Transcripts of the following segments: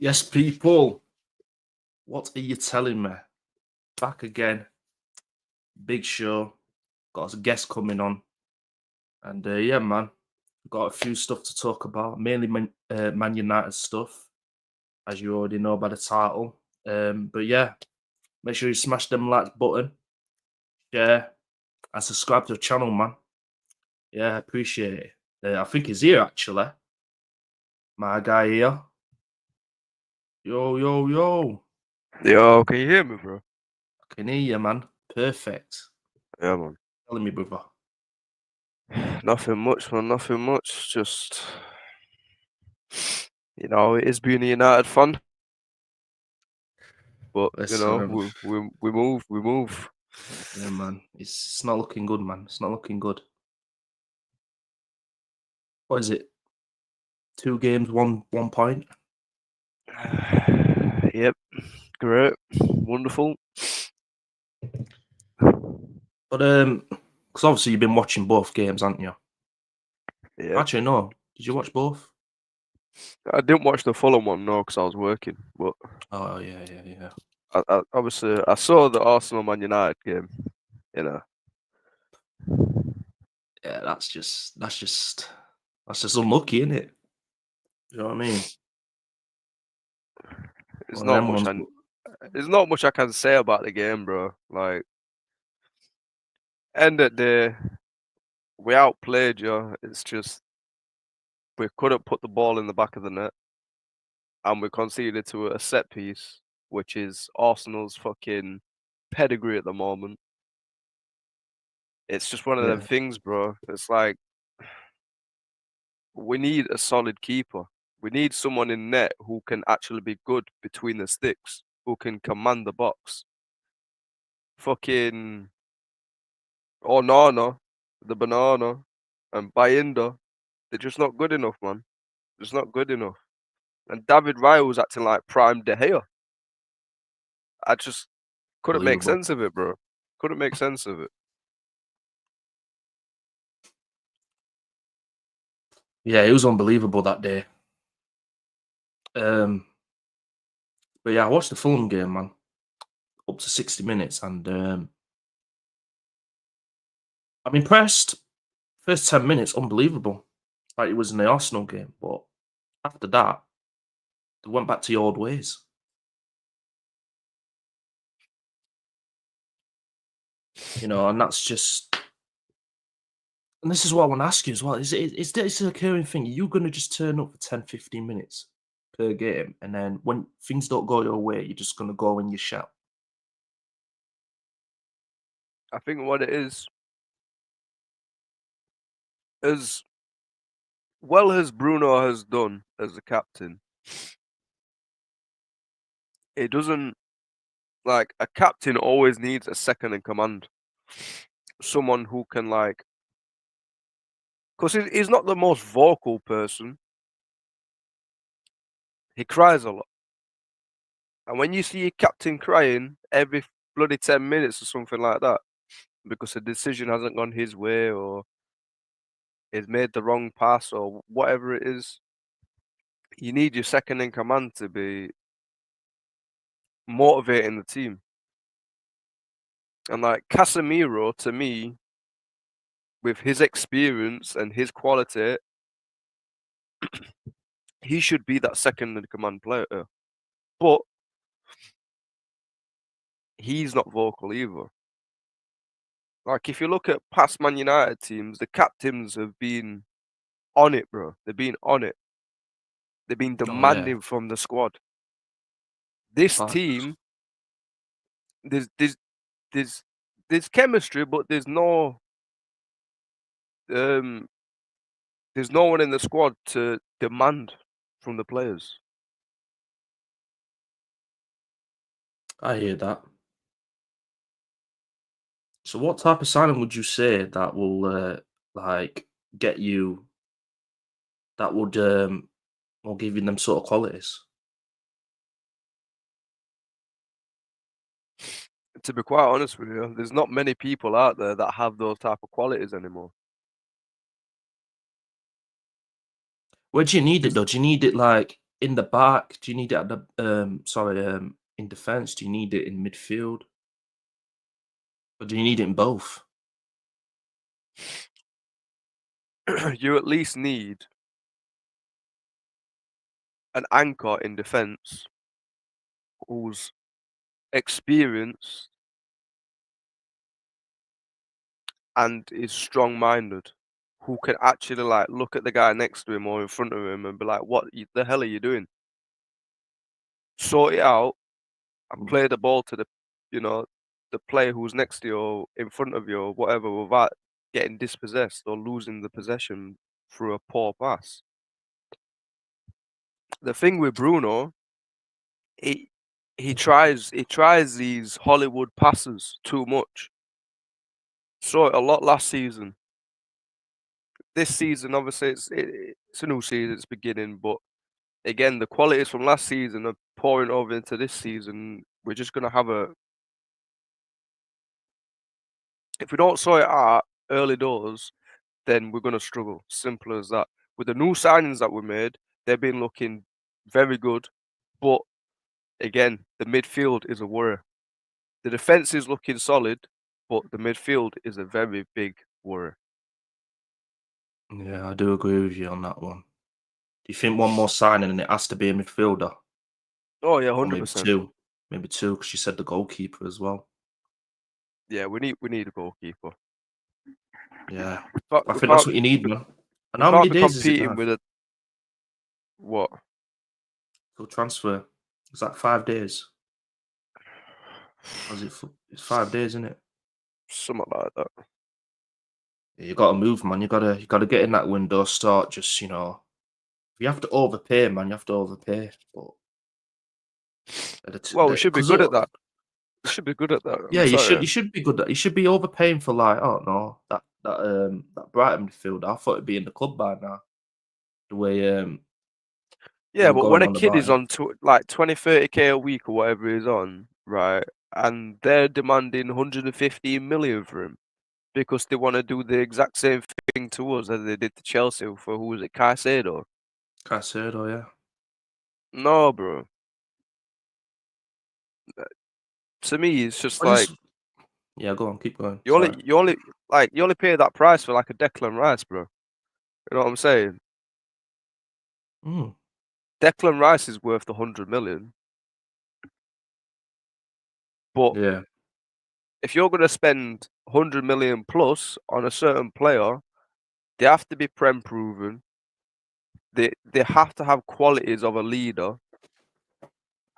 Yes, people. What are you telling me? Back again. Big show. Got a guest coming on. And yeah, man. Got a few stuff to talk about. Mainly Man United stuff, as you already know by the title. But yeah, make sure you smash them like button, share, and subscribe to the channel, man. Yeah, appreciate it. I think he's here actually. My guy here. Yo, yo, yo. Yo, can you hear me, bro? I can hear you, man. Perfect. Yeah, man. Telling me, brother. Nothing much, man. Nothing much. Just, it is being a United fan, but Listen, we move. yeah, man. It's not looking good, man. It's not looking good. What is it? 2 games, one point. Yep, great, wonderful. But because obviously you've been watching both games, haven't you? Yep. Actually, no. Did you watch both? I didn't watch the Fulham one, no, because I was working. But Oh yeah. obviously, I saw the Arsenal Man United game. You know, Yeah, that's just unlucky, isn't it? You know what I mean? it's One of not them much. ones. There's not much I can say about the game, bro. Like, end of the day, we outplayed you. It's just we couldn't put the ball in the back of the net, and we conceded to a set piece, which is Arsenal's fucking pedigree at the moment. It's just one of them Yeah. things, bro. It's like we need a solid keeper. We need someone in net who can actually be good between the sticks, who can command the box. Fucking Onana, the banana, and Bayinda, they're just not good enough, man. Just not good enough. And David Raya was acting like prime De Gea. I just couldn't make Unbelievable. sense of it, bro. Couldn't make sense of it. Yeah, it was unbelievable that day. But yeah, I watched the Fulham game, man, up to 60 minutes, and I'm impressed. First 10 minutes, unbelievable. Like it was in the Arsenal game, but after that, they went back to the old ways. And that's just. And this is what I want to ask you as well. Is this a recurring thing? Are you going to just turn up for 10, 15 minutes per game, and then when things don't go your way, you're just going to go in your shell? I think what it is, as well as Bruno has done as the captain, it doesn't like a captain always needs a second in command. Someone who can because he's not the most vocal person. He cries a lot. And when you see your captain crying every bloody 10 minutes or something like that, because a decision hasn't gone his way or he's made the wrong pass or whatever it is, you need your second in command to be motivating the team. And like Casemiro, to me, with his experience and his quality, he should be that second in command player. But he's not vocal either. Like if you look at past Man United teams, the captains have been on it, bro. They've been on it. They've been Oh yeah, demanding from the squad. This fact. team, there's there's there's there's chemistry, but um there's no one in the squad to demand from the players. I hear that. So, what type of signing would you say that will like get you? That would will give you them sort of qualities? To be quite honest with you, there's not many people out there that have those type of qualities anymore. Where do you need it There's though? Do you need it like in the back? Do you need it at the in defence? Do you need it in midfield? Or do you need it in both? You at least need an anchor in defence who's experienced and is strong-minded, who can actually like look at the guy next to him or in front of him and be like, "What the hell are you doing? Sort it out and Mm, play the ball to the player who's next to you or in front of you or whatever without getting dispossessed or losing the possession through a poor pass." The thing with Bruno, he he tries these Hollywood passes too much. Saw it a lot last season. This season, obviously, it's a new season, it's beginning, but again, the qualities from last season are pouring over into this season. We're just gonna have a if we don't sort it out early doors, then we're gonna struggle. Simple as that. With the new signings that we made, they've been looking very good, but again, the midfield is a worry. The defense is looking solid, but the midfield is a very big worry. yeah, I do agree with you on that one. Do you think one more signing and it has to be a midfielder? Oh yeah, Or 100%. maybe two, because you said the goalkeeper as well. Yeah, we need a goalkeeper. Yeah, We can't I we think that's can't what you need, we, man. And we how can't many be days is it competing now with a what? for transfer? Is that 5 days? Or is it? It's 5 days, isn't it? Something like that. Yeah, you got to move, man. You got to get in that window. Start just if you have to overpay, man, you have to overpay. But Well, we should be because good at that. We should be good at that. yeah, I'm sorry. you should be good. You should be overpaying for like no that Brighton midfield. I thought it'd be in the club by now. The way they Yeah, were but when going a on kid about is him. on like 20, 30K a week or whatever he's on, right, and they're demanding 115 million for him because they want to do the exact same thing to us as they did to Chelsea for who was it, Caicedo? Caicedo, yeah. No, bro. To me, it's just I like just yeah, go on, keep going. you Sorry. only you only you only pay that price for like a Declan Rice, bro. You know what I'm saying? Mm, Declan Rice is worth the 100 million, but yeah, if you're gonna spend 100 million plus on a certain player, they have to be prem proven. They have to have qualities of a leader,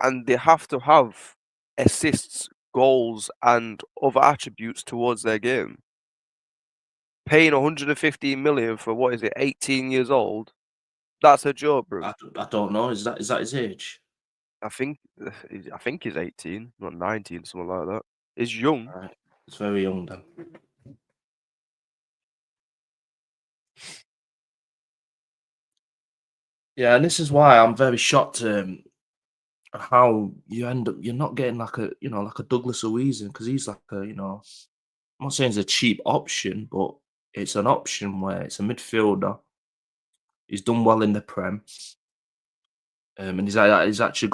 and they have to have assists, goals, and other attributes towards their game. Paying 115 million for what is it, 18 years old? That's a joke, bro. I don't know. Is that his age? I think I think he's 18, not 19, something like that. He's young. All right, it's very young then. Yeah, and this is why I'm very shocked how you end up you're not getting like a Douglas Luiz because he's like I'm not saying it's a cheap option, but it's an option where it's a midfielder. He's done well in the Prem, and he's actually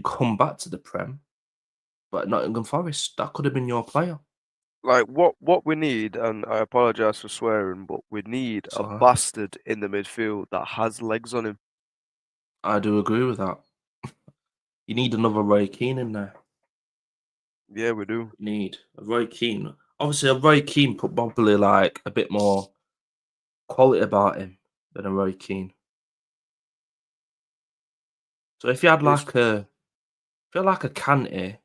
come back to the Prem. But at Nottingham Forest, that could have been your player. Like what we need, and I apologize for swearing, but we need a So bastard in the midfield that has legs on him. I do agree with that. You need another Roy Keane in there. Yeah, we do. You need a Roy Keane. Obviously, a Roy Keane put probably like a bit more quality about him than a Roy Keane. So if you had It's like a Kante,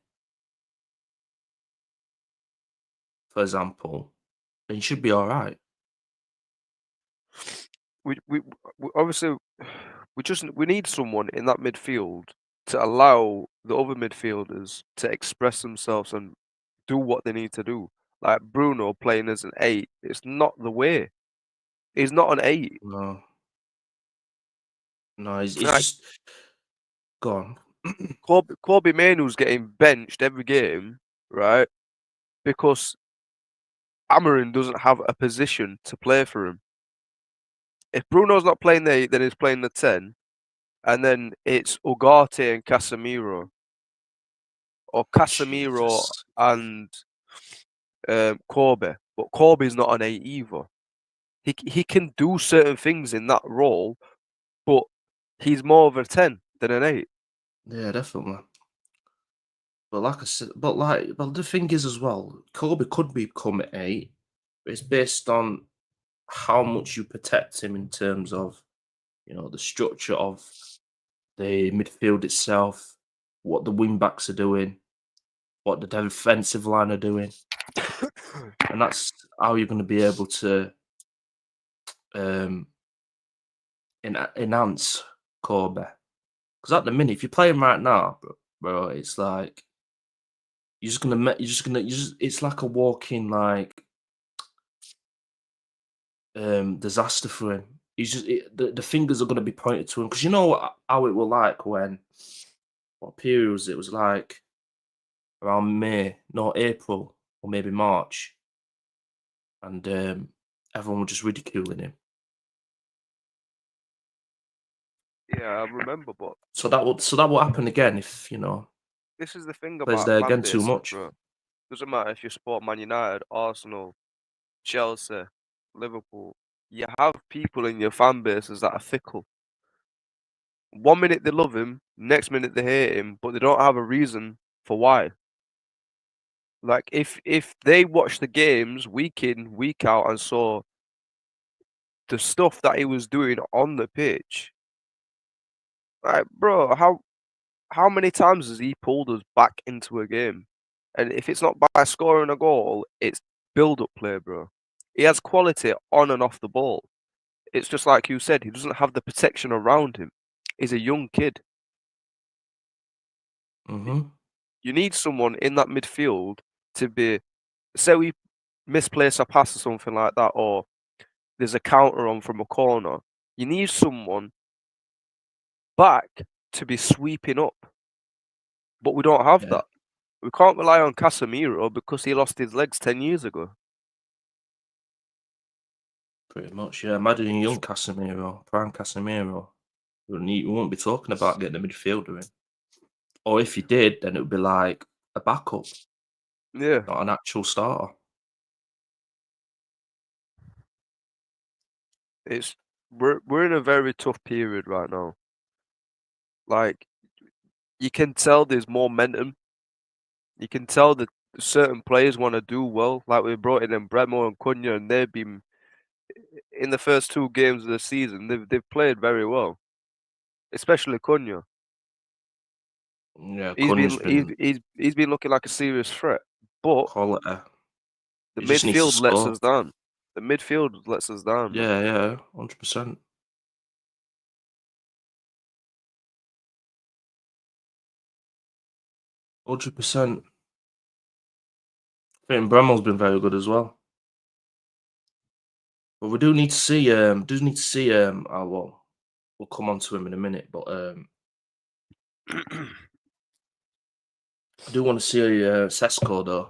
for example, then you should be all right. we obviously we need someone in that midfield to allow the other midfielders to express themselves and do what they need to do. Like Bruno playing as an 8, it's not the way. He's not an 8. No, no, he's Like just gone. Kobbie Mainoo's getting benched every game, right? Because Amorim doesn't have a position to play for him. If Bruno's not playing the 8, then he's playing the 10. and then it's Ugarte and Casemiro, or Casemiro Jesus. and Kobbie. But Kobbie's not an 8 either. He can do certain things in that role, but he's more of a 10 than an 8. Yeah, definitely. But like I said, but the thing is as well, Kobe could become 8, but it's based on how much you protect him in terms of, the structure of the midfield itself, what the wing backs are doing, what the defensive line are doing, and that's how you're going to be able to um, enhance Kobe. Because at the minute, if you play him right now, bro, it's like it's like a walking like disaster for him. He's just the fingers are going to be pointed to him because you know how it was like when what period was it? It was like around May, no April or maybe March, and everyone was just ridiculing him. Yeah, I remember, but So that will happen again if this is the thing plays about there fan again too bases, much. bro. Doesn't matter if you support Man United, Arsenal, Chelsea, Liverpool. You have people in your fan bases that are fickle. One minute they love him, next minute they hate him, but they don't have a reason for why. Like if they watch the games week in, week out and saw the stuff that he was doing on the pitch, like bro, how many times has he pulled us back into a game? And if it's not by scoring a goal, it's build up play, bro. He has quality on and off the ball. It's just like you said, he doesn't have the protection around him. He's a young kid. Hmm. You need someone in that midfield to be, say we misplace a pass or something like that, or there's a counter on from a corner. You need someone back to be sweeping up. But we don't have Yeah, that. We can't rely on Casemiro because he lost his legs 10 years ago. pretty much. Yeah, imagine young Casemiro, prime Casemiro. We won't be talking about getting a midfielder in. Or if you did, then it would be like a backup, Yeah, not an actual starter. it's we're in a very tough period right now. Like you can tell there's more momentum. You can tell that certain players want to do well. Like we brought in Bremo and Cunha, and they've been in the first 2 games of the season. They've played very well, especially Cunha. Yeah, Cunha's been He's been looking like a serious threat, but quality. the He just needs to midfield lets score. us down. The midfield lets us down, man. Yeah, 100%. 100%. I think Bremel's been very good as well. But we oh, well, we'll come on to him in a minute, but I do want to see Sesko though.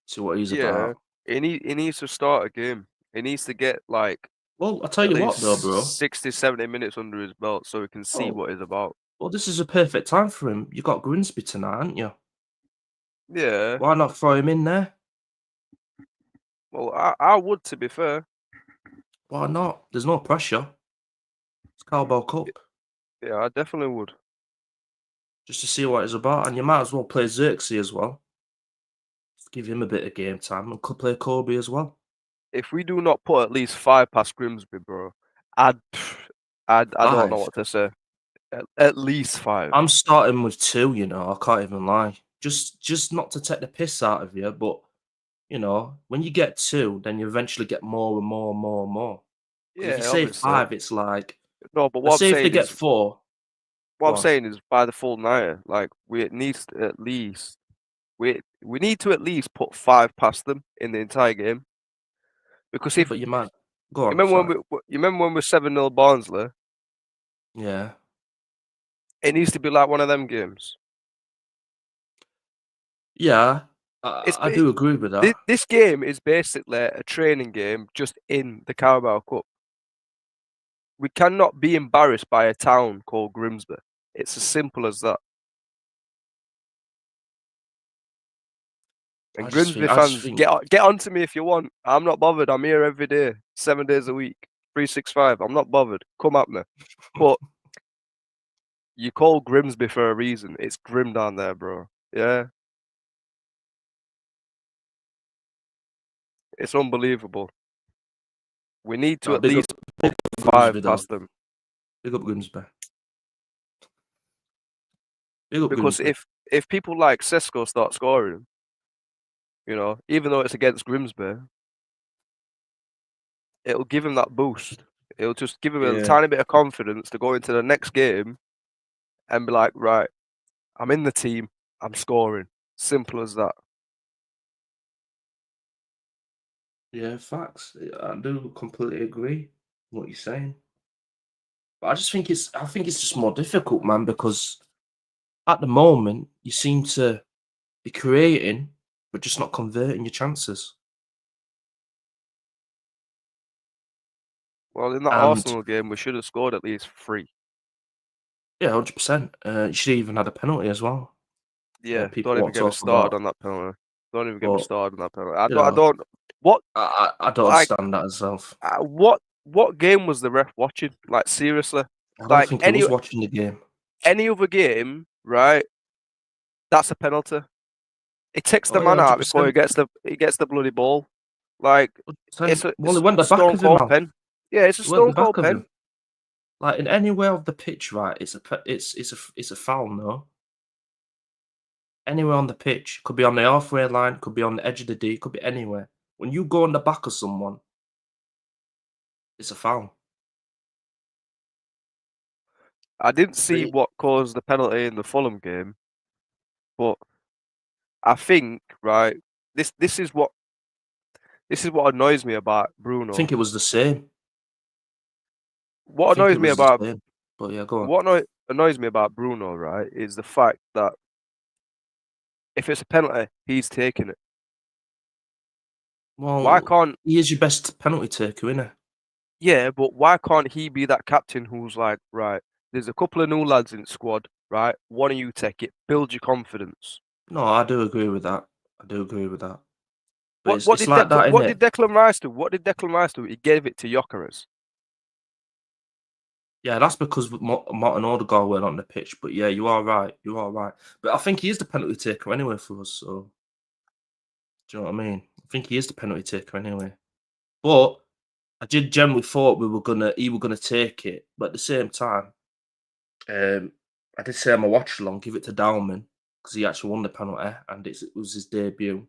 See what he's Yeah, about. he needs to start a game. He needs to get like Well, I tell at you least what though, bro. 60, 70 minutes under his belt so we can see Oh, what he's about. well, this is a perfect time for him. You got Grimsby tonight, haven't you? Yeah, Why not throw him in there? well, I would, to be fair. Why not? There's no pressure. It's Carabao Cup. Yeah, I definitely would. Just to see what it's about. And you might as well play Xerxes as well. Just give him a bit of game time and could play Kobe as well. If we do not put at least 5 past Grimsby, bro, I'd, I don't know 5. what to say. At least 5. I'm starting with 2, I can't even lie. Just not to take the piss out of you, but when you get 2, then you eventually get more and more and more and more. Because if you Yeah, say obviously. 5, it's like, No, but what let's I'm say if they saying get is, 4, go on. by the full night, like we needs to at least we need to at least put 5 past them in the entire game. Because Yeah, if but you might go you on, remember sorry. you remember when we're 7-0 Barnsley, Yeah. it needs to be like one of them games. Yeah, It's I do agree with that. this game is basically a training game just in the Carabao Cup. We cannot be embarrassed by a town called Grimsby. It's as simple as that. And Grimsby fans, get onto me if you want. I'm not bothered. I'm here every day, 7 days a week, 365. I'm not bothered. Come at me. But you call Grimsby for a reason. It's grim down there, bro. Yeah. It's unbelievable. We need to at least big put 5 Grimsby, past them. Big up Grimsby. Big up Because Grimsby. if people like Sesko start scoring, you know, even though it's against Grimsby, it'll give him that boost. It'll just give him a tiny bit of confidence to go into the next game and be like, right, I'm in the team, I'm scoring. Simple as that. Yeah, facts. I do completely agree with what you're saying. But I think it's just more difficult, man, because at the moment you seem to be creating but just not converting your chances. Well, in that And Arsenal game, we should have scored at least 3. yeah, 100%. You should have even had a penalty as well. Yeah, People don't even won't get me talk started about, on that penalty. Don't even get me but started on that penalty. you know, What, I don't like, understand that itself. what game was the ref watching? Like, seriously? I don't Like, think he was watching the game. any other game, right? That's a penalty. He takes the Oh yeah, man out 100%. before he gets the bloody ball. Like, it's a Well, it went the back stone of him, cold man. pen. Yeah, it's a It went the stone back cold of pen. him. Like in anywhere of the pitch, right? It's a foul, no. Anywhere on the pitch, could be on the halfway line, could be on the edge of the D, could be anywhere. When you go on the back of someone, it's a foul. I didn't But see what caused the penalty in the Fulham game, but I think right. This is what annoys me about I Bruno. think it was the same. I What think annoys it me was the about same. But yeah, go on. annoys me about Bruno, right, is the fact that if it's a penalty, he's taking it. Why Well, can't he is your best penalty taker, isn't he? Yeah, but why can't he be that captain who's like, right, there's a couple of new lads in the squad, right? One of you take it, build your confidence. No, I do agree with that. I do agree with that. But What it's like that, isn't it? did Declan Rice do? What did Declan Rice do? He gave it to Gyökeres. Yeah, that's because Martin Odegaard weren't on the pitch. But yeah, you are right. You are right. But I think he is the penalty taker anyway for us. So do you know what I mean? I think he is the penalty taker anyway. But I did generally thought he were gonna take it. But at the same time, I did say I'm a watch along, give it to Dalman because he actually won the penalty and it was his debut.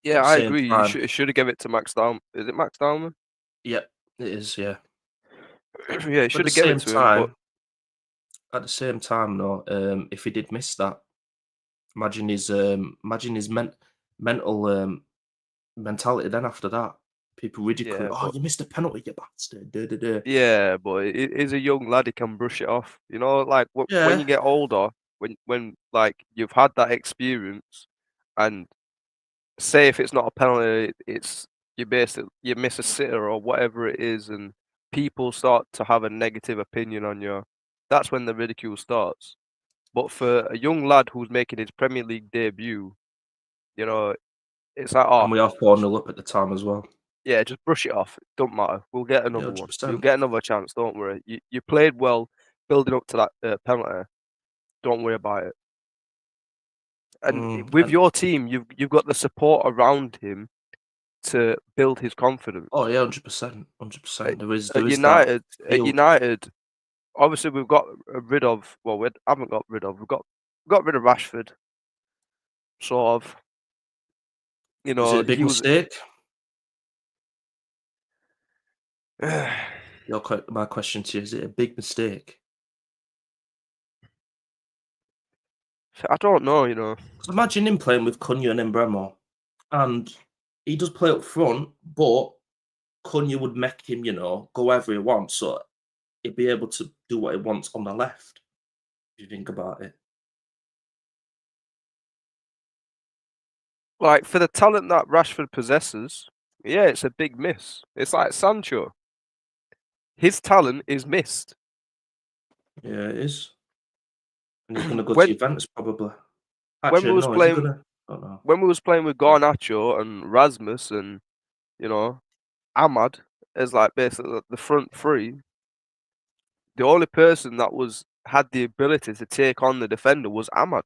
But Yeah, at the I same agree. time, You should have given it to Max Dalman. Is it Max Dalman? yeah, it is. Yeah. Yeah, you But should have given it to him. But at the same time, though, if he did miss that, imagine his mental mentality. Then after that, people ridicule. yeah, Oh, you missed a penalty, you bastard. Duh, duh, duh." he's a young lad. He can brush it off. You know, like when Yeah, you get older, when like you've had that experience, and say if it's not a penalty, it's you miss a sitter or whatever it is, and people start to have a negative opinion on you. That's when the ridicule starts. But for a young lad who's making his Premier League debut, you know, it's like, and oh, we are 4-0 up at the time as well. yeah, just brush it off. Don't matter. We'll get Yeah, another one. You'll 100%. get another chance. Don't worry. You played well, building up to that penalty. Don't worry about it. And with And your team, you've got the support around him to build his confidence. oh yeah, 100%, 100%. At There is that field. United, obviously we've got rid of. Well, we haven't got rid of. We've got rid of Rashford. Sort of. You Was it know, a big he was. mistake? I My question to you, is it a big mistake? don't know. You know. 'Cause imagine him playing with Cunha and Embremo, and he does play up front, but Cunha would make him, go wherever he wants, so he'd be able to do what he wants on the left, if you think about it. Like for the talent that Rashford possesses, yeah, it's a big miss. It's like Sancho. his talent is missed. Yeah, it is. And he's gonna go to when Juventus probably. when we Actually, was no, is he playing gonna? I don't know. when we was playing with Garnacho and Rasmus and you know Ahmad as like basically the front three, the only person that had the ability to take on the defender was Ahmad.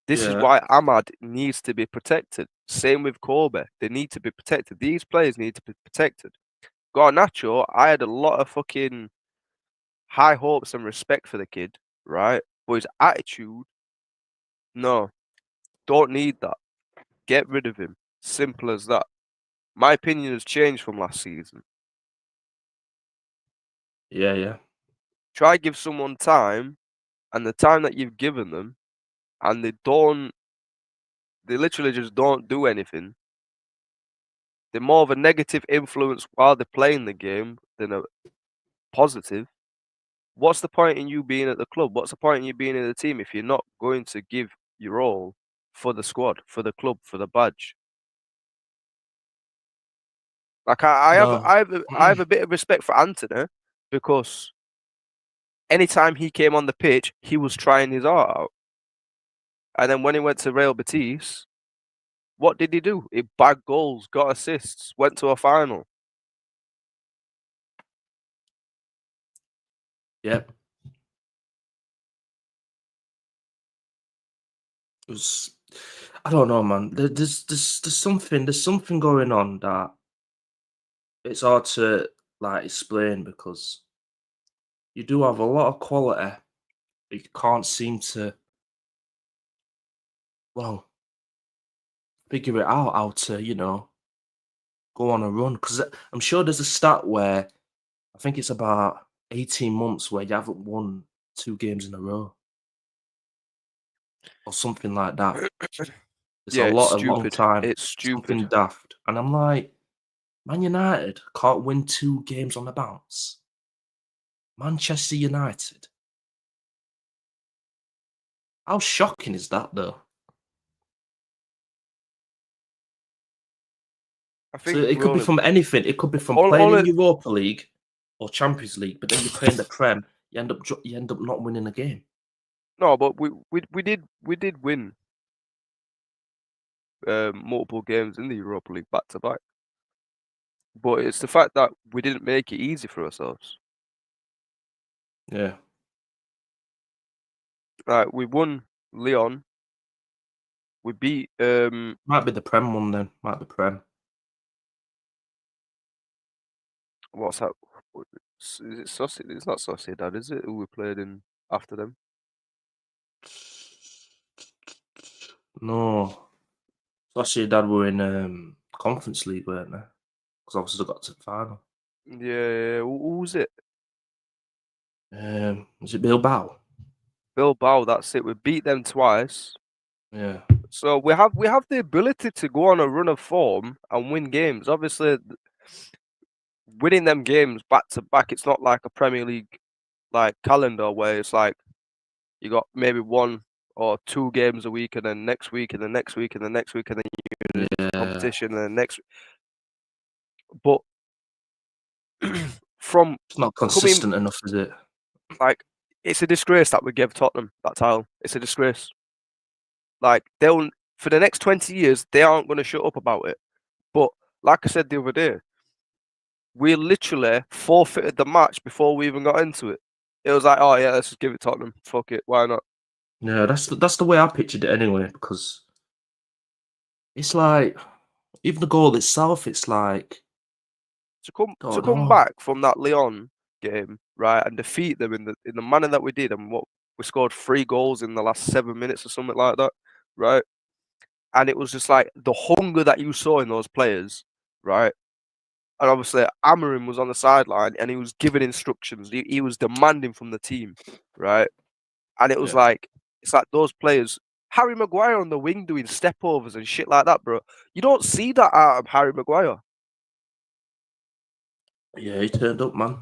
This is Yeah, why Ahmad needs to be protected. Same with Kobe. They need to be protected. These players need to be protected. Garnacho, I had a lot of fucking high hopes and respect for the kid, right? But his attitude, no, don't need that. Get rid of him. Simple as that. My opinion has changed from last season. yeah. Try give someone time, and the time that you've given them, and they literally just don't do anything. They're more of a negative influence while they're playing the game than a positive. What's the point in you being at the club? What's the point in you being in the team if you're not going to give your all for the squad, for the club, for the badge? Like No, I have a bit of respect for Anthony because anytime he came on the pitch, he was trying his heart out. And then when he went to Real Betis, what did he do? He bagged goals, got assists, went to a final. yep. It was. I don't know, man. There's something going on that it's hard to like explain because you do have a lot of quality. But you can't seem to well figure it out how to go on a run because I'm sure there's a stat where I think it's about 18 months where you haven't won 2 games in a row or something like that. It's Yeah, it's a long stupid. time, It's stupid. something daft. And I'm like, Man United can't win 2 games on the bounce. Manchester United. How shocking is that, though? I So think it we could be only from anything. It could be from all, playing all in it, Europa League or Champions League, but then you play in the Prem, you end up not winning a game. no, but we did win multiple games in the Europa League back to back. But it's the fact that we didn't make it easy for ourselves. Yeah, Like we won Leon, we beat might be the Prem one then. Might be Prem. what's that? Is it Sociedad? It's not Sociedad, is it? Who we played in after them? No, Sociedad were in Conference League, weren't they? Because obviously they got to the final. Yeah, who was it? Was it Bilbao? Bilbao. That's it. We beat them twice. Yeah, So we have the ability to go on a run of form and win games. Obviously, winning them games back to back, it's not like a Premier League like calendar where it's like you got maybe 1 or 2 games a week, and then next week, and then next week, and then next week, and then you're in a yeah. competition, and then next. But from It's not coming, consistent enough, is it? like, it's a disgrace that we gave Tottenham that title. It's a disgrace. Like they'll for the next 20 years, they aren't going to shut up about it. But like I said the other day, we literally forfeited the match before we even got into it. It was like, oh yeah, let's just give it Tottenham. Fuck it, why not? Yeah, that's the way I pictured it anyway. Because it's like even the goal itself, it's like To don't come know. back from that Leon game, right, and defeat them in the manner that we did, and what we scored 3 goals in the last 7 minutes or something like that, right? And it was just like the hunger that you saw in those players, right? And obviously, Amorim was on the sideline and he was giving instructions. He was demanding from the team, right? And it was Yeah, like, it's like those players, Harry Maguire on the wing doing step overs and shit like that, bro. You don't see that out of Harry Maguire. yeah, he turned up, man.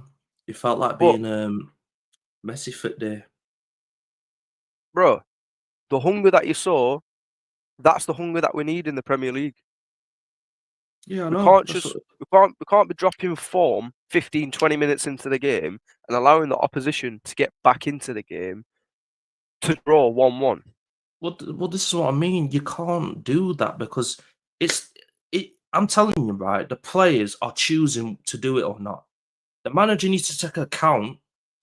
He felt like But, being Messi fit day. bro, the hunger that you saw, that's the hunger that we need in the Premier League. Yeah, I We know. can't just we can't be dropping form 15, 20 minutes into the game and allowing the opposition to get back into the game to draw 1-1. Well, this is what I mean. You can't do that because it's it. I'm telling you, right? The players are choosing to do it or not. The manager needs to take account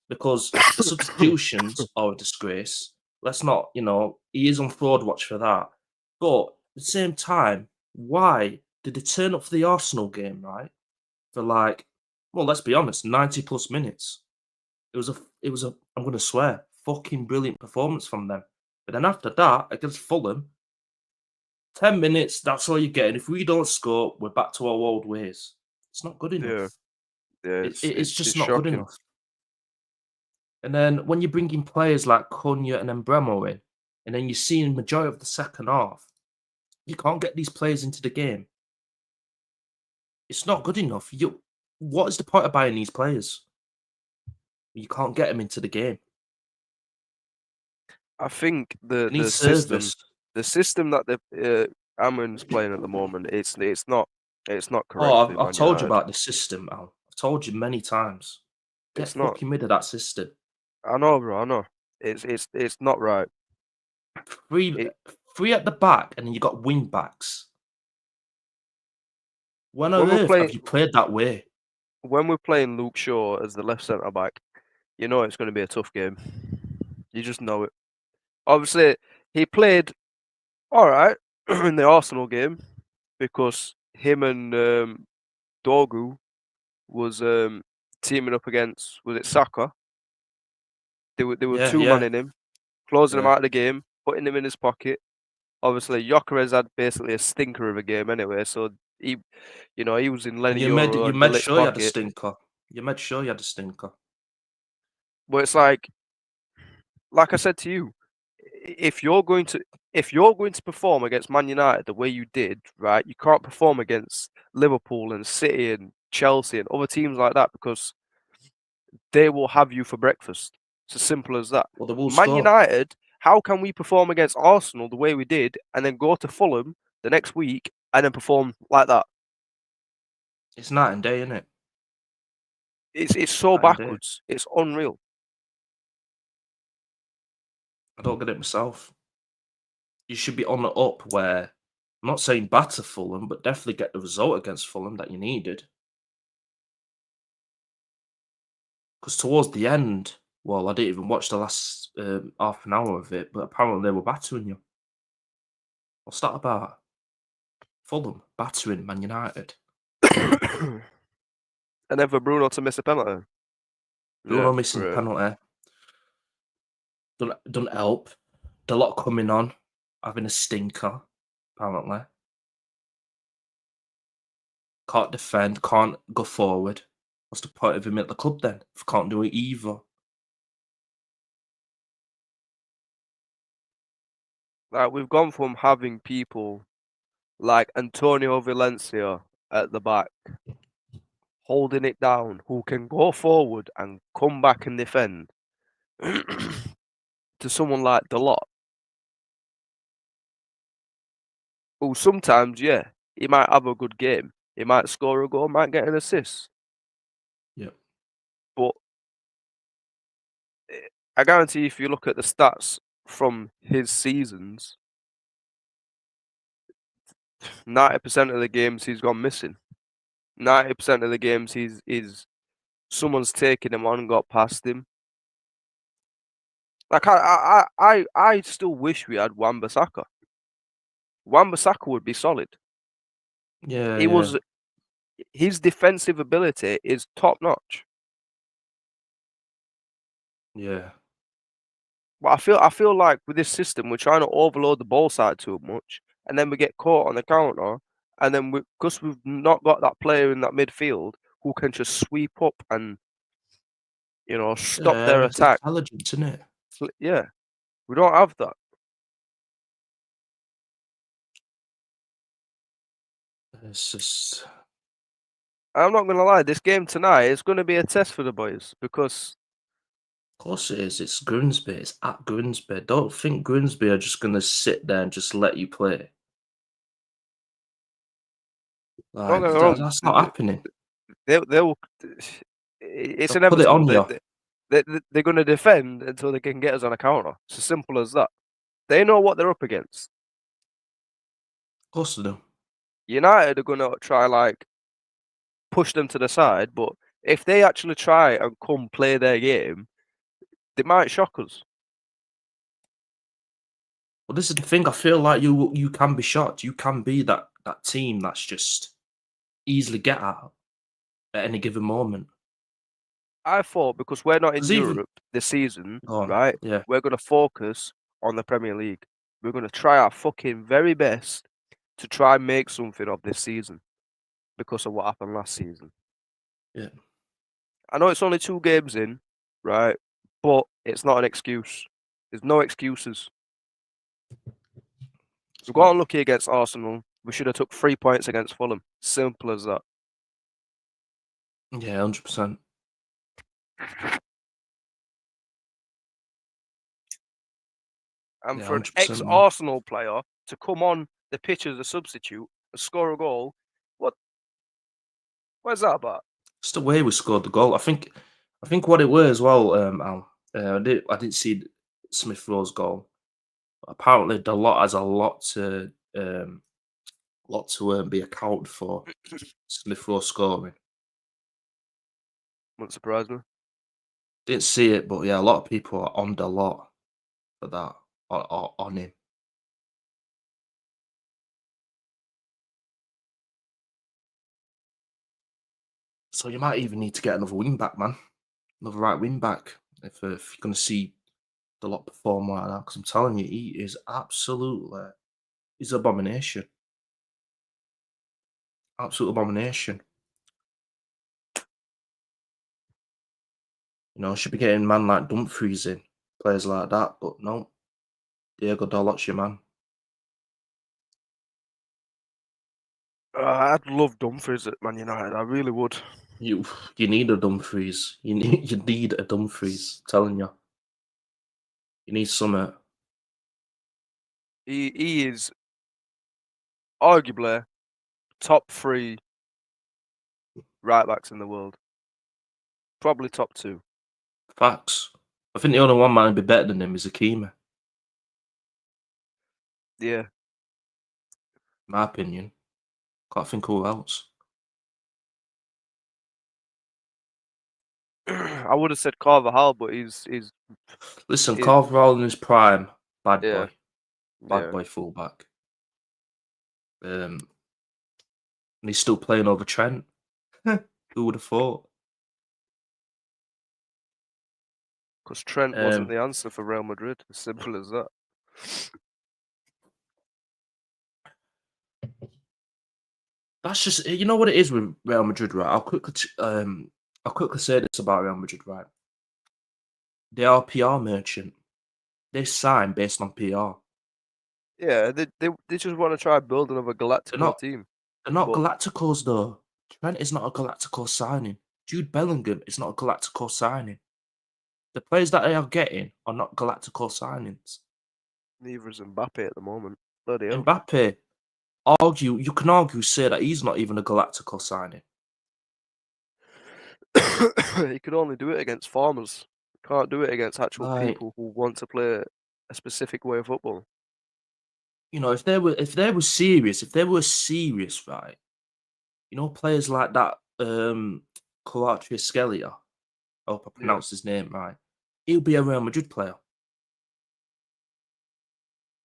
because the substitutions are a disgrace. Let's not, he is on fraud watch for that. But at the same time, why did they turn up for the Arsenal game, right? For like, well, let's be honest, 90 plus minutes. It was a I'm gonna swear, fucking brilliant performance from them. But then after that, against Fulham, 10 minutes, that's all you're getting. If we don't score, we're back to our old ways. It's not good Yeah, enough. yeah, It's just it's not good shocking. enough. And then when you bring in players like Cunha and Embremo in, and then you see in majority of the second half, you can't get these players into the game. It's not good enough. What is the point of buying these players? You can't get them into the game. I think the They need system, service. the system that the Amorim's playing at the moment, it's not Oh, correct I've, with I've Man told you United. about the system, Al. I've told you many times. Get It's not. fucking rid of that system. I know, bro. I know. It's not right. Three, It three at the back, and then you got wing backs. When on when we're earth have playing you played that way? when we're playing Luke Shaw as the left centre back, you know it's going to be a tough game. You just know it. Obviously, he played all right in the Arsenal game because him and Dorgu was teaming up against, was it Saka? They were Yeah, two yeah, manning him, closing him yeah. out of the game, putting him in his pocket. Obviously, Gyökeres had basically a stinker of a game anyway, so he was in And Lenny you made Euro you and made Delict's sure you had a pocket. stinker. You made sure you had a stinker. But it's like I said to you, if you're going to if you're going to perform against Man United the way you did, right, you can't perform against Liverpool and City and Chelsea and other teams like that because they will have you for breakfast. It's as simple as that. Well, they will Man score. United, how can we perform against Arsenal the way we did and then go to Fulham the next week and then perform like that? It's night and day, isn't it? It's so Night and day. backwards. It's unreal. I don't get it myself. You should be on the up where I'm not saying batter Fulham, but definitely get the result against Fulham that you needed. Because towards the end, well, I didn't even watch the last half an hour of it, but apparently they were battering you. What's that about? Fulham battering Man United. And then for Bruno to miss a penalty. Yeah, Bruno missing the for penalty. Don't help. The lot coming on, having a stinker, apparently. Can't defend, can't go forward. What's the point of him at the club then? If he can't do it either. like we've gone from having people like Antonio Valencia at the back holding it down, who can go forward and come back and defend, to someone like Dalot, who sometimes, yeah, he might have a good game. He might score a goal, might get an assist. Yep. But I guarantee if you look at the stats from his seasons, 90% of the games he's gone missing. 90% of the games he's someone's taken him on and got past him. Like I still wish we had Wan-Bissaka. Wan-Bissaka would be solid. Yeah, He yeah, was his defensive ability is top notch. yeah. But I feel like with this system we're trying to overload the ball side too much, and then we get caught on the counter, and then because we've not got that player in that midfield who can just sweep up and stop their It's attack. intelligence, isn't it? Yeah, we don't have that. It's just, I'm not gonna lie, this game tonight is gonna be a test for the boys because of course it is. It's Grimsby. It's at Grimsby. Don't think Grimsby are just going to sit there and just let you play. Don't Like get me wrong. that's not happening. They'll. It's They'll put it inevitable. on you. Of They're going to defend until they can get us on a counter. It's as simple as that. They know what they're up against. course they do. United are going to try like push them to the side, but if they actually try and come play their game, they might shock us. Well, this is the thing. I feel like you can be shocked. You can be that team that's just easily get at any given moment. I thought because we're not in 'Cause even Europe this season, go on, right? yeah, We're going to focus on the Premier League. We're going to try our fucking very best to try and make something of this season because of what happened last season. yeah. I know it's only 2 games in, right? But it's not an excuse. There's no excuses. We got unlucky against Arsenal. We should have took 3 points against Fulham. Simple as that. Yeah, 100%. And Yeah, for an 100%, man. ex-Arsenal player to come on the pitch as a substitute and score a goal, what's that about? It's the way we scored the goal. I think what it was as well, Al. I didn't see Smith Rowe's goal. Apparently, the lot has a lot to be accounted for. Smith Rowe scoring. Wouldn't surprise me. Didn't see it, but yeah, a lot of people are on the lot for that on him. So you might even need to get another wing back, man. Another right wing back if you're going to see the lot perform like that. Because I'm telling you, he is absolutely he's an abomination. Absolute abomination. You know, should be getting man like Dumfries in, players like that, but no. Diego Dalot's your man. I'd love Dumfries at Man United. I really would. You need a Dumfries. You need a Dumfries. I'm telling you. You need something. He is arguably top 3 right backs in the world. Probably top 2. Facts. I think the only one man would be better than him is Akima, Yeah. in my opinion. Can't think who else. I would have said Carvajal, but he's Listen, he, Carvalho in his prime, bad yeah, yeah. boy fullback. And he's still playing over Trent. Who would have thought? Because Trent wasn't Um, the answer for Real Madrid. As simple as that. that's just you know what it is with Real Madrid, right? I'll quickly say this about Real Madrid, right? They are a PR merchant. They sign based on PR. Yeah, they just want to try build another They're Galactico not team. they're not But Galacticos though. Trent is not a Galactico signing. Jude Bellingham is not a Galactico signing. The players that they are getting are not Galactico signings. neither is Mbappe at the moment. Bloody hell. Mbappe, you can say that he's not even a Galactico signing. He could only do it against farmers. Can't do it against actual Like, people who want to play a specific way of football. you know, if they were serious, right? You know, players like that, Kvaratskhelia, I hope I Yeah. pronounced his name right. He'll be a Real Madrid player.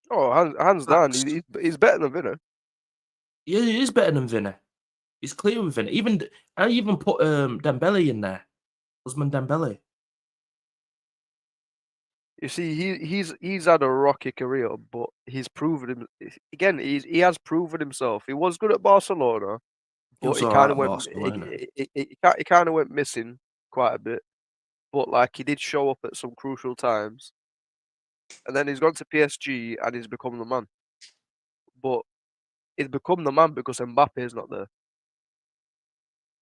Oh, hands down, Facts. he's better than Vinny. Yeah, he is better than Vinny. He's clear with Vinny. I even put Dembele in there. Usman Dembele. You see, he's had a rocky career, but he's proven him again. He has proven himself. He was good at Barcelona, He but was alright at Barcelona. he kind of went missing quite a bit. But like he did show up at some crucial times, and then he's gone to PSG and he's become the man. But he's become the man because Mbappe is not there.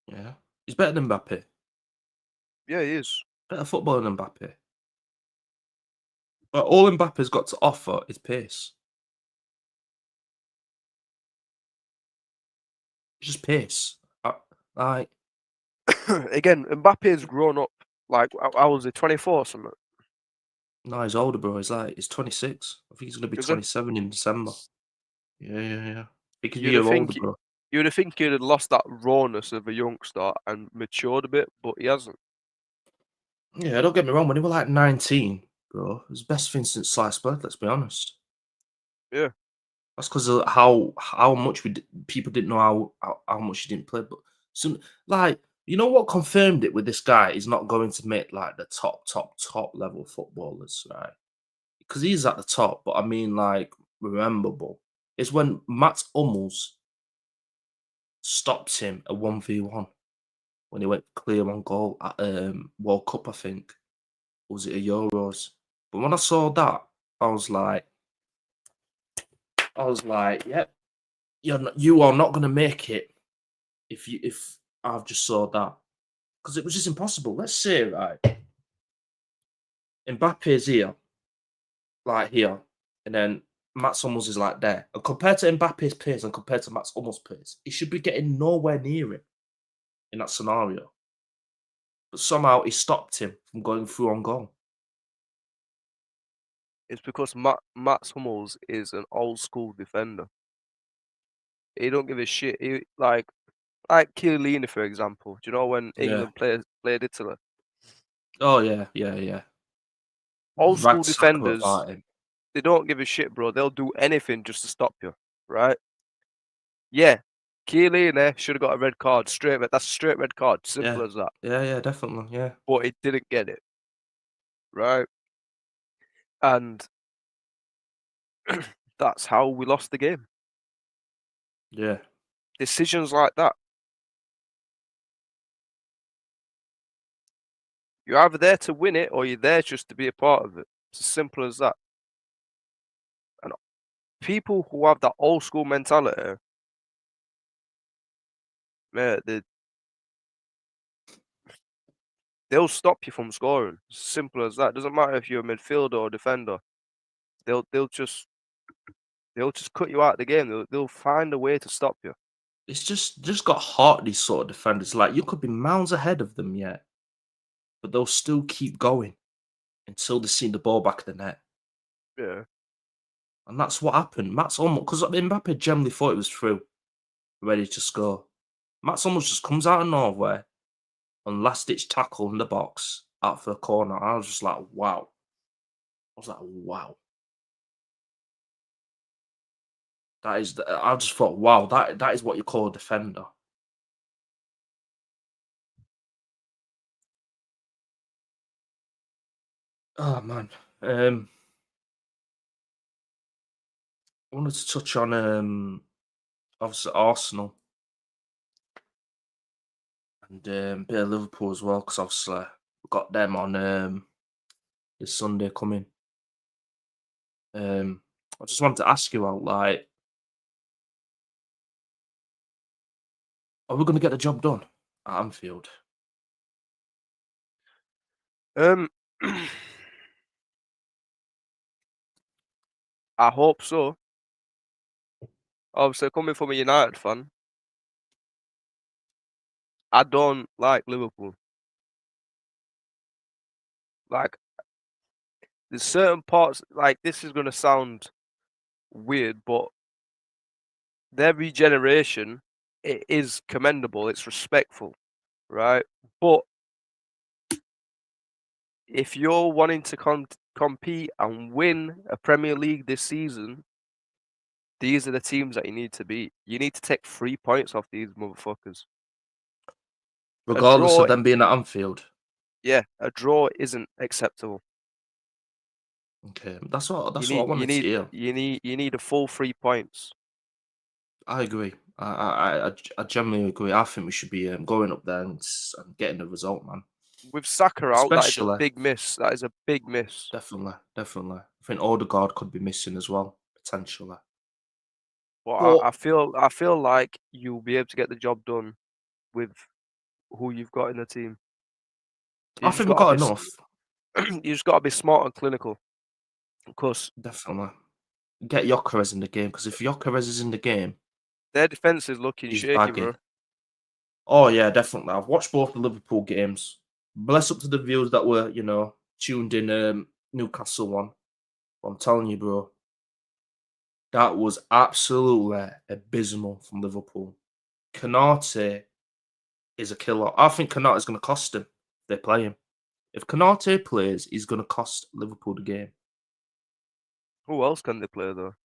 Yeah. He's better than Mbappe. Yeah, he is. Better footballer than Mbappe. But all Mbappe's got to offer is pace. just piss. Like, Again, Mbappe's grown up. Like, I was he 24 or something? no, he's older, bro. He's 26. I think he's gonna be Is it? 27 in December. Yeah. I think he's a You'd year have older, think bro. you'd have think he'd have lost that rawness of a youngster and matured a bit, but he hasn't. Yeah, don't get me wrong. When he was like 19, bro, it was the best thing since sliced bread. Let's be honest. Yeah. That's because of how much people didn't know how much he didn't play. But soon, like, you know what confirmed it with this guy? He's not going to make like the top level footballers, right? Because he's at the top. But I mean, like, rememberable is when Matt Hummels stopped him a 1v1 when he went clear on goal at World Cup, I think. Or was it a Euros? But when I saw that, I was like, yep, you are not going to make it if I've just saw that, because it was just impossible. Let's say, right, Mbappe's here, like here, and then Mats Hummels is like there. And compared to Mbappe's pace and compared to Mats Hummels' pace, he should be getting nowhere near him in that scenario. But somehow he stopped him from going through on goal. It's because Mats Hummels is an old school defender. He don't give a shit. He like Chiellini, for example. Do you know when Yeah. England played Italy? Oh yeah. Old school Ragged Saka defenders, about him. they don't give a shit, bro. They'll do anything just to stop you, right? Yeah, Chiellini should have got a red card straight. That's a straight red card. Simple Yeah. as that. Yeah, definitely. Yeah. But he didn't get it, right? And that's how we lost the game. Yeah. Decisions like that. You're either there to win it or you're there just to be a part of it. It's as simple as that. And people who have that old school mentality, man, they'll stop you from scoring. It's as simple as that. Doesn't matter if you're a midfielder or a defender. They'll just cut you out of the game. They'll find a way to stop you. It's just got heart, these sort of defenders. Like, you could be miles ahead of them yet, but they'll still keep going until they see the ball back of the net. Yeah. And that's what happened. Matt's almost, because Mbappe generally thought it was through, ready to score. Matt's almost just comes out of nowhere on last ditch tackle in the box out for a corner. I was just like, wow. I was like, wow. I just thought, wow, that is what you call a defender. Oh man. I wanted to touch on obviously Arsenal and bit of Liverpool as well, because obviously we got them on this Sunday coming. I just wanted to ask you out, like, are we going to get the job done at Anfield? I hope so. Obviously, coming from a United fan, I don't like Liverpool. Like, there's certain parts, like, this is going to sound weird, but their regeneration, it is commendable. It's respectful, right? But if you're wanting to compete and win a Premier League this season, these are the teams that you need to beat. You need to take 3 points off these motherfuckers. A Regardless draw, of them being at Anfield. yeah, a draw isn't acceptable. Okay, that's what I wanted to hear. You need a full 3 points. I agree. I generally agree. I think we should be going up there and getting the result, man. With Saka out, that is a Especially, big miss. That is a big miss. definitely. I think Odegaard could be missing as well, potentially. But But I feel like you'll be able to get the job done with who you've got in the team. You I just think we got to got be enough. you just got to be smart and clinical. Because Definitely. Get Gyökeres in the game, because if Gyökeres is in the game, Their defense is looking is shaky, baggy. bro. Oh yeah, definitely. I've watched both the Liverpool games. Bless up to the viewers that were, tuned in Newcastle one. I'm telling you, bro, that was absolutely abysmal from Liverpool. Canate is a killer. I think Canate is going to cost him if they play him. If Canate plays, he's going to cost Liverpool the game. Who else can they play though?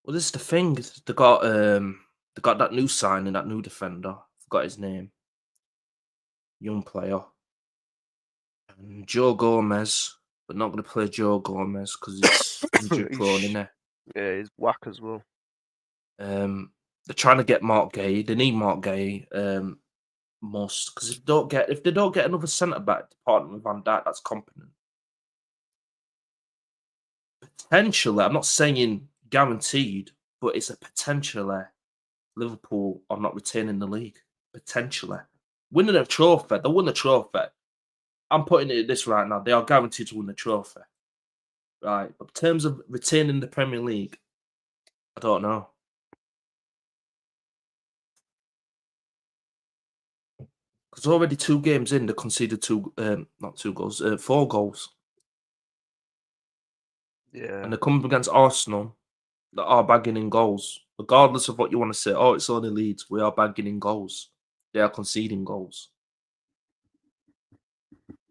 Well, this is the thing. They got that new signing, that new defender. Forgot his name. Young player. And Joe Gomez, but not going to play Joe Gomez because he's injury prone, isn't Yeah, he's whack as well. They're trying to get Mark Gay. They need Mark Gay most because if they don't get another centre back to partner with Van Dijk, that's competent. Potentially, I'm not saying guaranteed, but it's a potentially Liverpool are not retaining the league. Potentially winning a trophy, they'll win the trophy. I'm putting it this right now. They are guaranteed to win the trophy. Right. But in terms of retaining the Premier League, I don't know. Because already 2 games in, they conceded not 2 goals, 4 goals. Yeah. And they're coming against Arsenal that are bagging in goals. Regardless of what you want to say, oh, it's only Leeds. We are bagging in goals. They are conceding goals.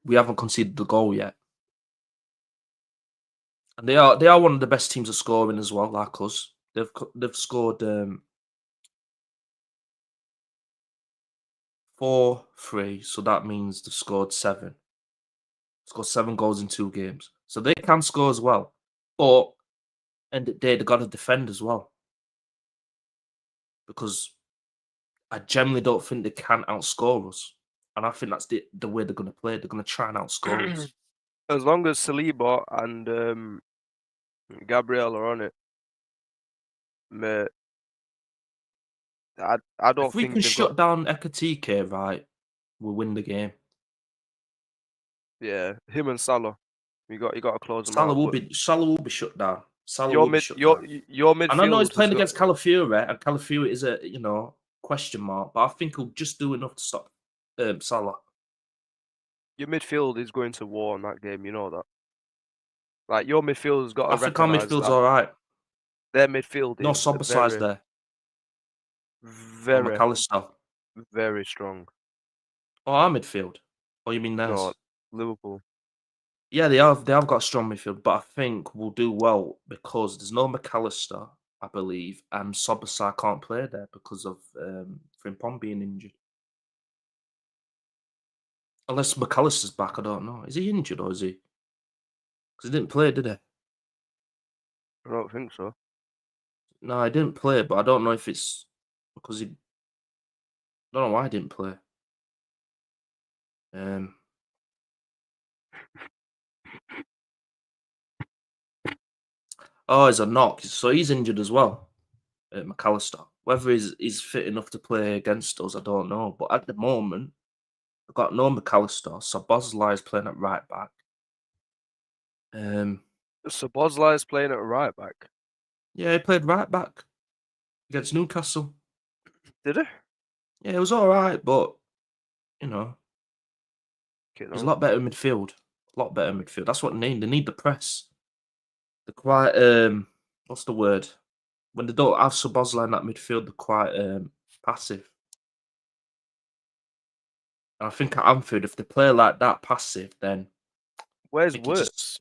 We haven't conceded the goal yet. And they are one of the best teams of scoring as well, like us. They've scored 4-3, so that means they've scored 7. Scored 7 goals in 2 games. So they can score as well. But end of the day, they've got to defend as well. Because I generally don't think they can outscore us. And I think that's the way they're going to play. They're going to try and outscore us. As long as Saliba and Gabriel are on it, mate, I don't If we think can they've got. shut down Ekatike, right, we'll win the game. Yeah, him and Salah. You got to close them Salah out. will But be shut down. Salah your will be mid, shut your down. your And I know he's midfield has playing got against Calafiori, and Calafiori is a question mark, but I think he'll just do enough to stop Salah. your midfield is going to war in that game. You know that. Like your midfield has got to I think our recognise midfield's that all right. their midfield No is Soboslai's very, there or very, McAllister. very strong. Oh, our midfield. Oh, you mean No, theirs? Liverpool. Yeah, they have got a strong midfield, but I think we'll do well because there's no McAllister, I believe, and Soboslai can't play there because of Frimpong being injured. Unless McAllister's back, I don't know. Is he injured or is he? Because he didn't play, did he? I don't think so. No, he didn't play, but I don't know if it's because he. I don't know why he didn't play. Um. Oh, he's a knock, so he's injured as well. McAllister. Whether he's fit enough to play against us, I don't know. But at the moment, I've got no McAllister, so Bosley is playing at right back. So Bosley is playing at right back. Yeah, he played right back against Newcastle. Did he? Yeah, it was all right, but you know, he's a lot better in midfield. A lot better in midfield. That's what they need. They need the press. They're quite what's the word? When they don't have Szoboszlai in that midfield, they're quite passive. And I think at Anfield, if they play like that passive, then Where's they can Wirtz?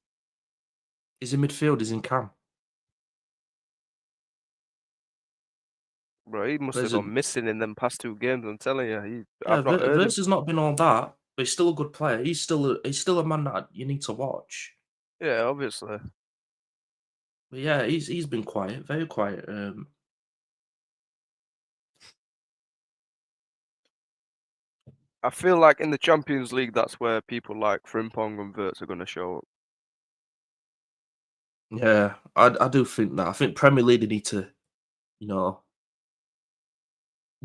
He's in midfield, he's in Cam. Bro, he must have There's a gone missing in them past 2 games. I'm telling you, yeah, I've not heard him. Verse has not been all that, but he's still a good player. He's still a man that you need to watch. Yeah, obviously. But yeah, he's been quiet, very quiet. I feel like in the Champions League, that's where people like Frimpong and Wirtz are going to show up. Yeah, I do think that. I think Premier League they need to, you know,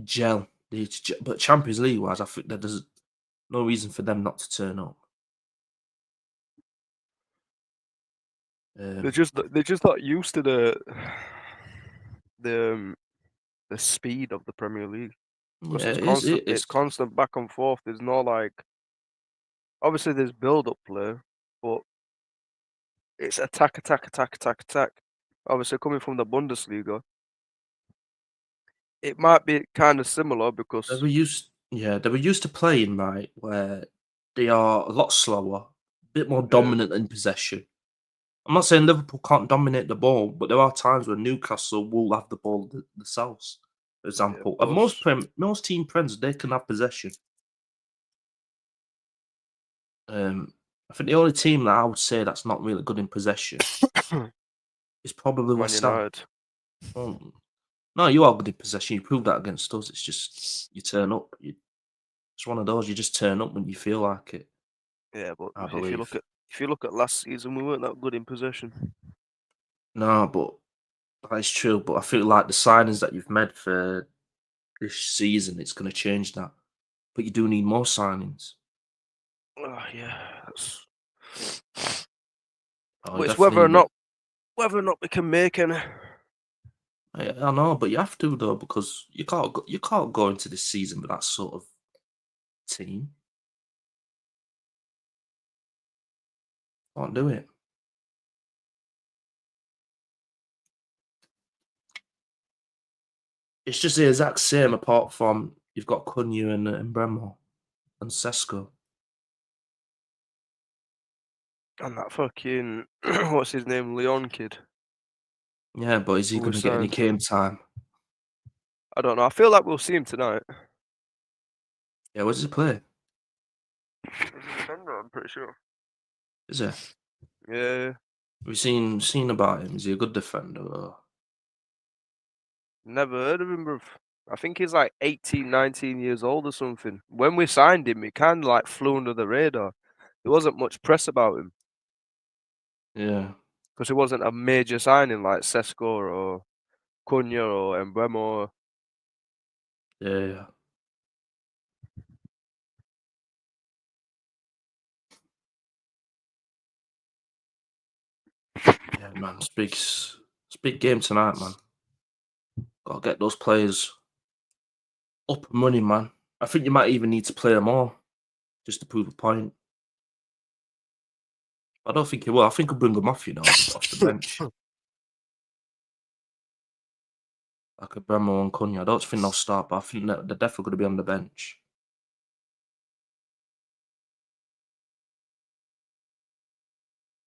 gel. They need to gel. But Champions League wise, I think that there's no reason for them not to turn up. They're just not used to the the speed of the Premier League because Yeah, it is. It it's is. constant back and forth. There's no like obviously there's build-up play, but it's attack, attack, attack, attack, attack. Obviously, coming from the Bundesliga, it might be kind of similar They because were used. Yeah, they were used to playing right where they are a lot slower, a bit more yeah, dominant in possession. I'm not saying Liverpool can't dominate the ball, but there are times where Newcastle will have the ball themselves. For yeah, example, and plus most team prens they can have possession. I think the only team that I would say that's not really good in possession is probably Man West Ham. United. Um, no, you are good in possession. You proved that against us. It's just you turn up. It's one of those. You just turn up when you feel like it. Yeah, but I if you look believe. at last season, we weren't that good in possession. No, but that is true. But I feel like the signings that you've made for this season, it's going to change that. But you do need more signings. Oh, yeah, that's... Oh, but you it's definitely need it. whether or not we can make any. I know, but you have to though because you can't go into this season with that sort of team. Can't do it. It's just the exact same apart from you've got Cunha and Bremo and Sesko. And that fucking what's his name, Leon kid, Yeah, but is he who going was to get any signed. game time? I don't know. I feel like we'll see him tonight. Yeah, where does he play? He's a defender, I'm pretty sure. Is he? Yeah, Have you seen about him? Is he a good defender? Or... never heard of him, bruv. I think he's like 18, 19 years old or something. When we signed him, he kind of like flew under the radar. There wasn't much press about him Yeah, because it wasn't a major signing like Sesko or Cunha or Mbeumo. yeah. Yeah, man. It's big game tonight, man. Gotta get those players up and running, man. I think you might even need to play them all just to prove a point. I don't think he will. I think he'll bring them off, off the bench. Like a Bremo and Cunha. I don't think they'll start, but I think that they're definitely going to be on the bench.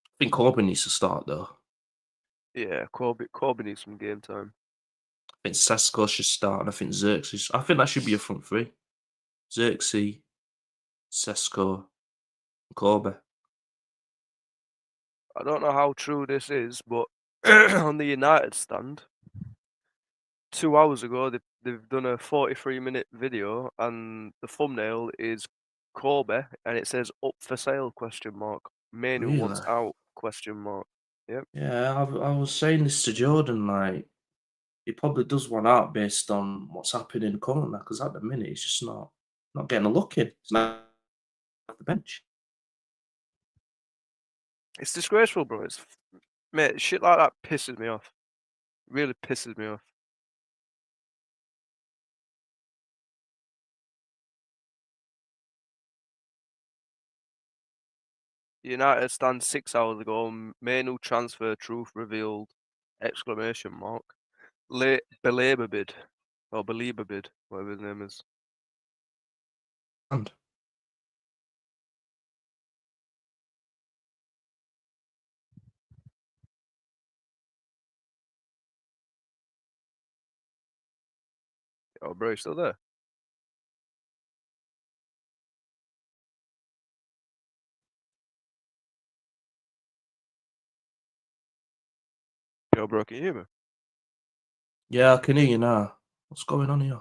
I think Corbin needs to start, though. Yeah, Kobbie needs some game time. I think Sesko should start, and I think Xerxes. I think that should be a front three. Xerxes, Sesko, and Kobe. I don't know how true this is, but on the United stand, 2 hours ago, they've done a 43-minute video, and the thumbnail is Kobe, and it says "up for sale?" question mark. Manu wants Really? out question mark. Yep. Yeah, I was saying this to Jordan, like, he probably does one out based on what's happening currently, because at the minute, he's just not getting a look in. He's not off the bench. It's disgraceful, bro. Mate, shit like that pisses me off. Really pisses me off. United stand 6 hours ago. Manu transfer truth revealed! Exclamation mark. Late Belieber bid or Belieber bid, whatever his name is. And Oh, bro, you still there? Yo, bro, can you hear me? yeah, I can hear you now. What's going on here?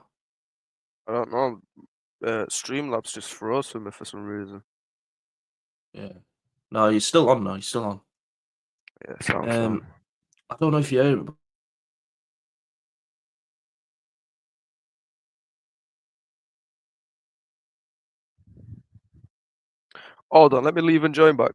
I don't know. Streamlabs just froze for me for some reason. Yeah. No, you're still on now. You're still on. Yeah, sound. I don't know if you heard it, Hold on, let me leave and join back.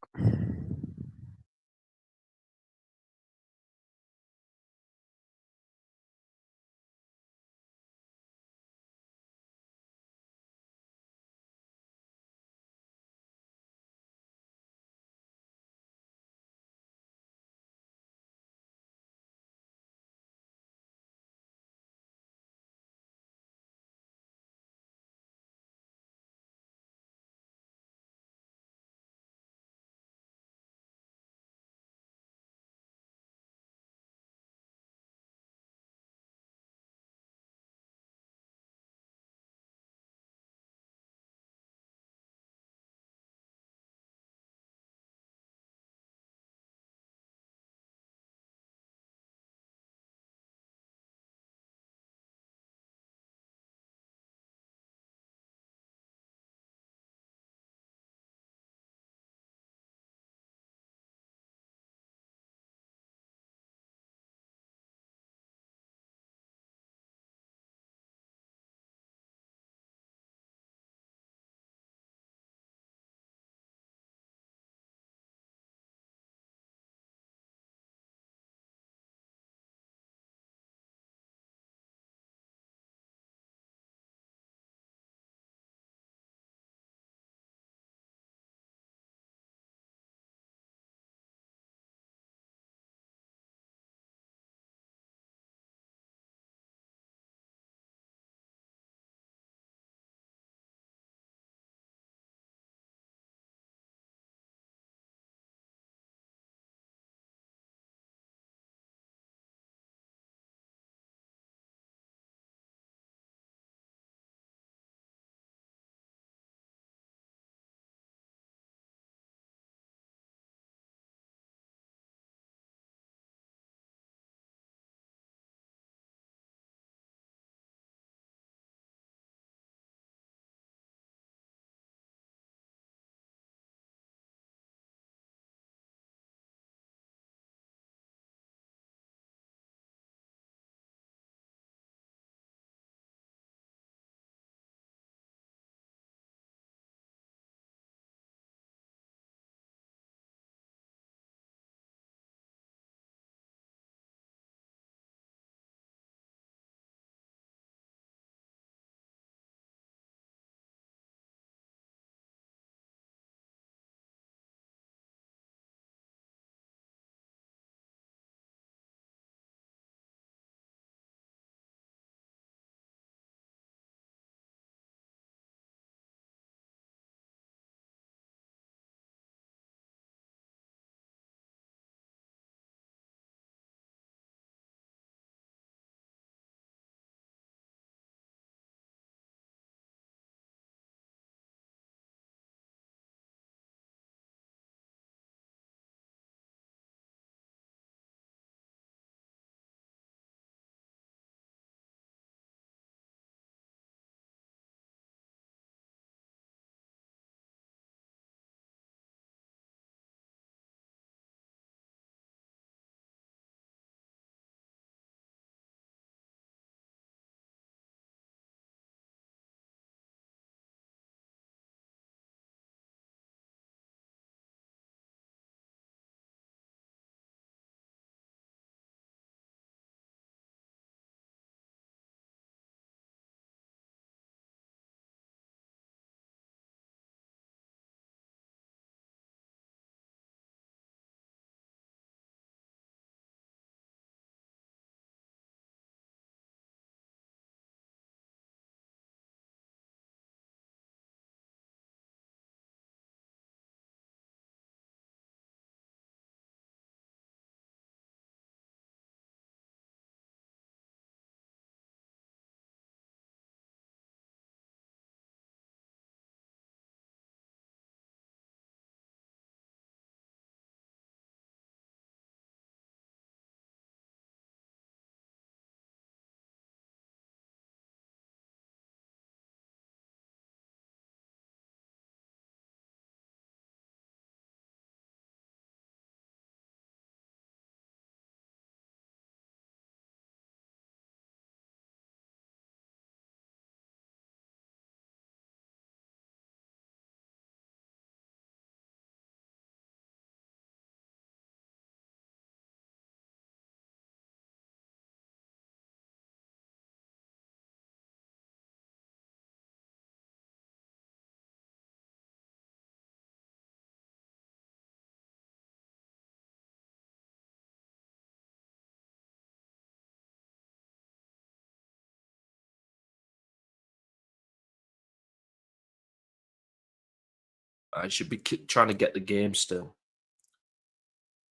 I should be trying to get the game still.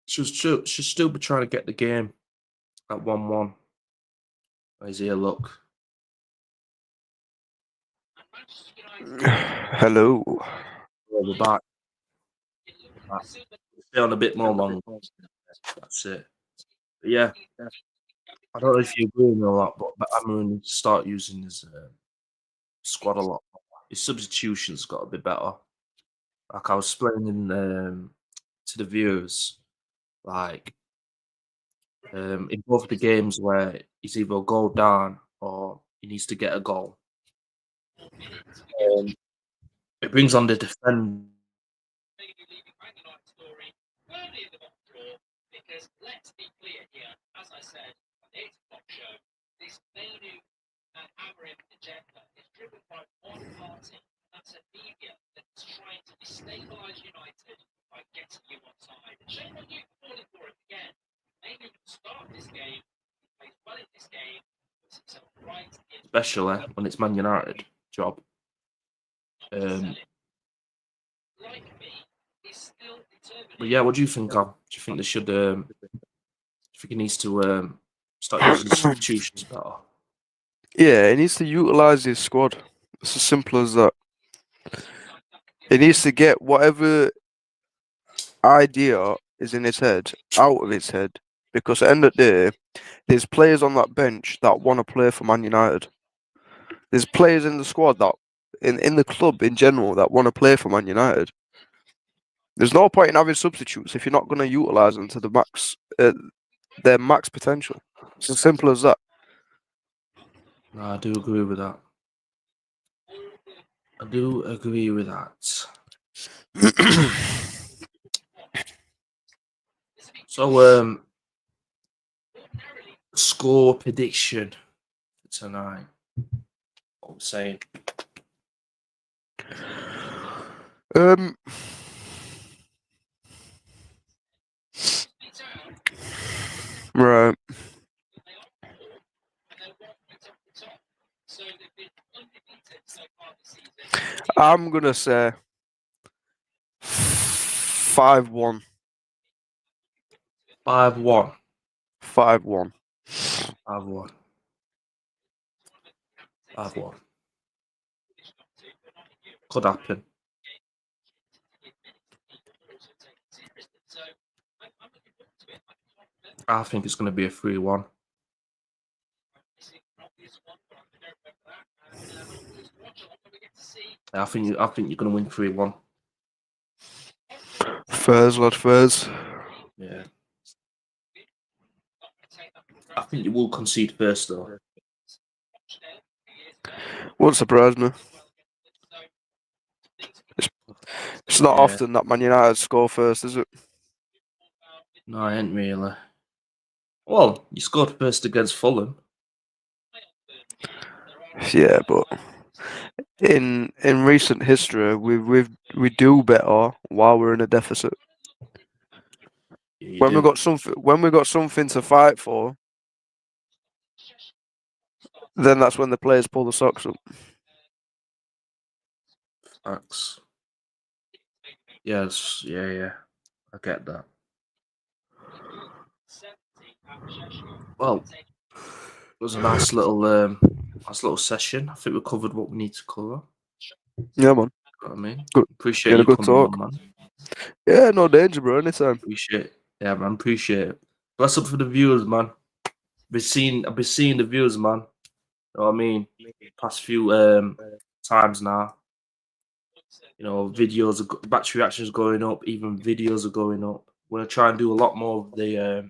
Should still be trying to get the game at 1-1. Where's here? Look. Hello. We're back. Stay on a bit more long. That's it. But yeah. I don't know if you agree with me a lot, but Amorim needs to start using his squad a lot more. His substitutions got to be better. Like I was explaining to the viewers, like in both the games where he's either a goal down or he needs to get a goal, it brings on the defend. Because let's be clear here, as I said, on the 8 o'clock show, this Manu and Amorim agenda is driven by one party, and that's a media that's trying to destabilise United by getting you on side. And shame on you for falling for it again. Maybe you can start this game, plays well in this game, puts himself right in. Especially when it's Man United job. Like me, he's still determined. But yeah, what do you think, Al? Do you think they should? Do you think he needs to start using the substitutions better? Yeah, he needs to utilise his squad. It's as simple as that. He needs to get whatever idea is in his head out of his head, because at the end of the day, there's players on that bench that want to play for Man United. There's players in the squad that, in the club in general, that want to play for Man United. There's no point in having substitutes if you're not going to utilise them to the max, their max potential. It's as simple as that. No, I do agree with that. I do agree with that. So, score prediction for tonight. What I'm saying. Right. I'm gonna say 5-1. 5-1. 5-1. 5-1. 5-1. Could happen. I think it's going to be a 3-1. I think you're going to win 3-1. Fairs, lad, fairs. Yeah. I think you will concede first, though. Won't surprise me. It's not often that Man United score first, is it? No, it ain't really. Well, you scored first against Fulham. Yeah, but in recent history, we do better while we're in a deficit. Yeah, we got something to fight for, then that's when the players pull the socks up. Facts. Yes, yeah. I get that. Well, it was a nice little session. I think we covered what we need to cover. Yeah, man. You know what I mean? Good. Appreciate you good coming talk. on, man. Yeah, no danger, bro. Anytime. Appreciate it. Yeah, man. Appreciate it. Bless up for the viewers, man. I've been seeing the viewers, man. You know what I mean? Past few times now. You know, videos, battery reactions going up. Even videos are going up. We're gonna try and do a lot more of the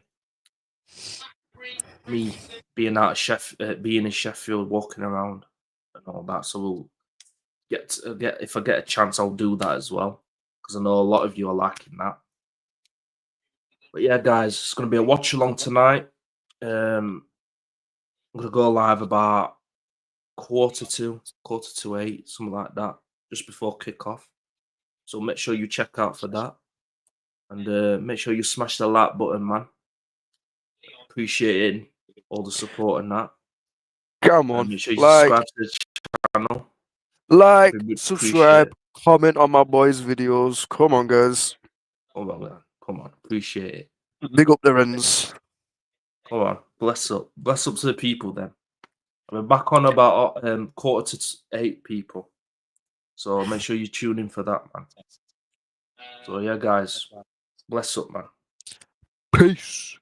me being out of being in Sheffield, walking around and all that. So we'll get if I get a chance, I'll do that as well, because I know a lot of you are liking that. But yeah, guys, it's gonna be a watch along tonight. I'm gonna go live about quarter to 8, something like that, just before kickoff. So make sure you check out for that, and make sure you smash the like button, man. Appreciating all the support and that. Come on, Make sure you subscribe to the channel. subscribe. Comment on my boys' videos. Come on, guys. Come on, man. Come on. Appreciate it. Big up the ends. Come on. Bless up. Bless up to the people then. We're back on about 7:45, people. So make sure you tune in for that, man. So yeah, guys. Bless up, man. Peace.